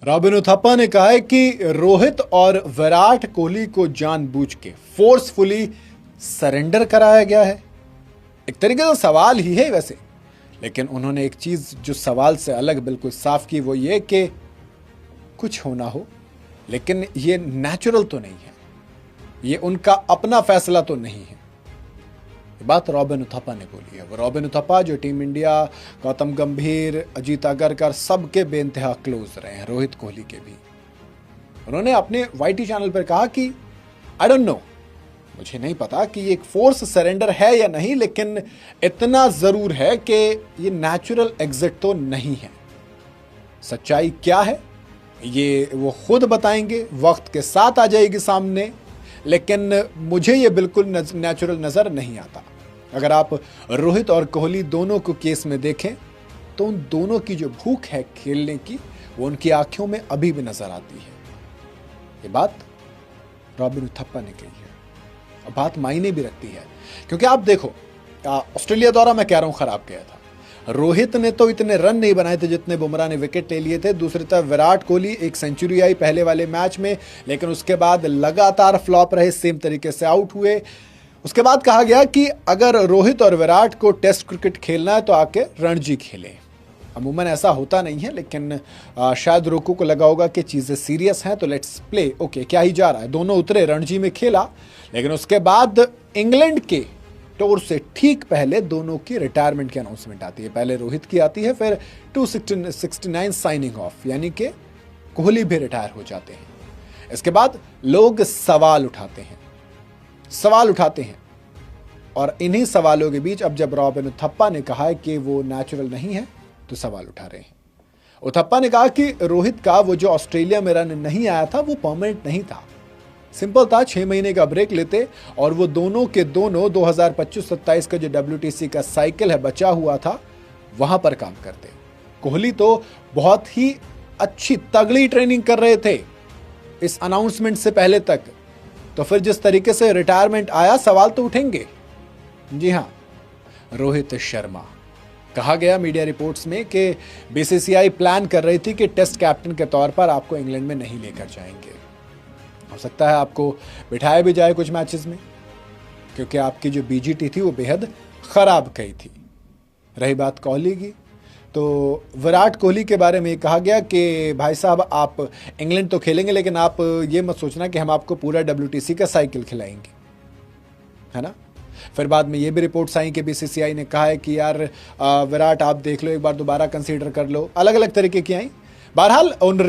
Robin Uthappa ने कहा है कि रोहित और विराट कोहली को जानबूझ के फोर्सफुली सरेंडर कराया गया है। एक तरीके से सवाल ही है वैसे, लेकिन उन्होंने एक चीज जो सवाल से अलग बिल्कुल साफ की, वो ये कि कुछ होना हो, लेकिन ये नेचुरल तो नहीं है, ये उनका अपना फैसला तो नहीं है। ये बात रॉबिन उथप्पा ने बोली है। वो रॉबिन उथप्पा जो टीम इंडिया, गौतम गंभीर, अजीत अगरकर सबके बेइंतहा क्लोज रहे हैं, रोहित कोहली के भी। उन्होंने अपने वाईटी चैनल पर कहा कि आई डोंट नो, मुझे नहीं पता कि ये एक फोर्स सरेंडर है या नहीं, लेकिन इतना जरूर है कि ये नेचुरल एग्जिट तो नहीं है। सच्चाई क्या है ये वो खुद बताएंगे, वक्त के साथ आ जाएगी सामने, लेकिन मुझे ये बिल्कुल नेचुरल नजर नहीं आता। अगर आप रोहित और कोहली दोनों को केस में देखें तो उन दोनों की जो भूख है खेलने की, वो उनकी आंखों में अभी भी नजर आती है। ये बात रॉबिन उथप्पा ने कही है और बात मायने भी रखती है, क्योंकि आप देखो, ऑस्ट्रेलिया दौरा मैं कह रहा हूं खराब गया था। रोहित ने तो इतने रन नहीं बनाए थे जितने बुमराह ने विकेट ले लिए थे। दूसरी तरफ विराट कोहली, एक सेंचुरी आई पहले वाले मैच में, लेकिन उसके बाद लगातार फ्लॉप रहे, सेम तरीके से आउट हुए। उसके बाद कहा गया कि अगर रोहित और विराट को टेस्ट क्रिकेट खेलना है तो आके रणजी खेलें। अमूमन ऐसा होता नहीं है, लेकिन शायद रोको को लगा होगा कि चीज़ें सीरियस हैं तो लेट्स प्ले, ओके क्या ही जा रहा है। दोनों उतरे, रणजी में खेला, लेकिन उसके बाद इंग्लैंड के टूर से ठीक पहले दोनों की रिटायरमेंट की अनाउंसमेंट आती है। पहले रोहित की आती है, फिर 269 साइनिंग ऑफ, यानी कि कोहली भी रिटायर हो जाते हैं। इसके बाद लोग सवाल उठाते हैं और इन्हीं सवालों के बीच अब जब रॉबिन उथप्पा ने कहा है कि वो नेचुरल नहीं है तो सवाल उठा रहे हैं। उथप्पा ने कहा कि रोहित का वो जो ऑस्ट्रेलिया में रन नहीं आया था वो परमानेंट नहीं था, सिंपल था, 6 महीने का ब्रेक लेते और वो दोनों के दोनों 2025-27 का जो WTC का साइकिल है बचा हुआ था, वहां पर काम करते। कोहली तो बहुत ही अच्छी तगड़ी ट्रेनिंग कर रहे थे इस अनाउंसमेंट से पहले तक, तो फिर जिस तरीके से रिटायरमेंट आया, सवाल तो उठेंगे। जी हां, रोहित शर्मा, कहा गया मीडिया रिपोर्ट्स में कि BCCI प्लान कर रही थी कि टेस्ट कैप्टन के तौर पर आपको इंग्लैंड में नहीं लेकर जाएंगे। हो सकता है आपको बिठाया भी जाए कुछ मैचेस में, क्योंकि आपकी जो BGT थी वो बेहद खराब गई थी। रही बात कोहली की, तो विराट कोहली के बारे में कहा गया कि भाई साहब आप इंग्लैंड तो खेलेंगे, लेकिन आप ये मत सोचना कि हम आपको पूरा WTC का साइकिल खिलाएंगे, है ना। फिर बाद में ये भी रिपोर्ट्स आई कि BCCI ने कहा है कि यार विराट आप देख लो, एक बार दोबारा कंसीडर कर लो, अलग अलग तरीके की आई। बहरहाल उन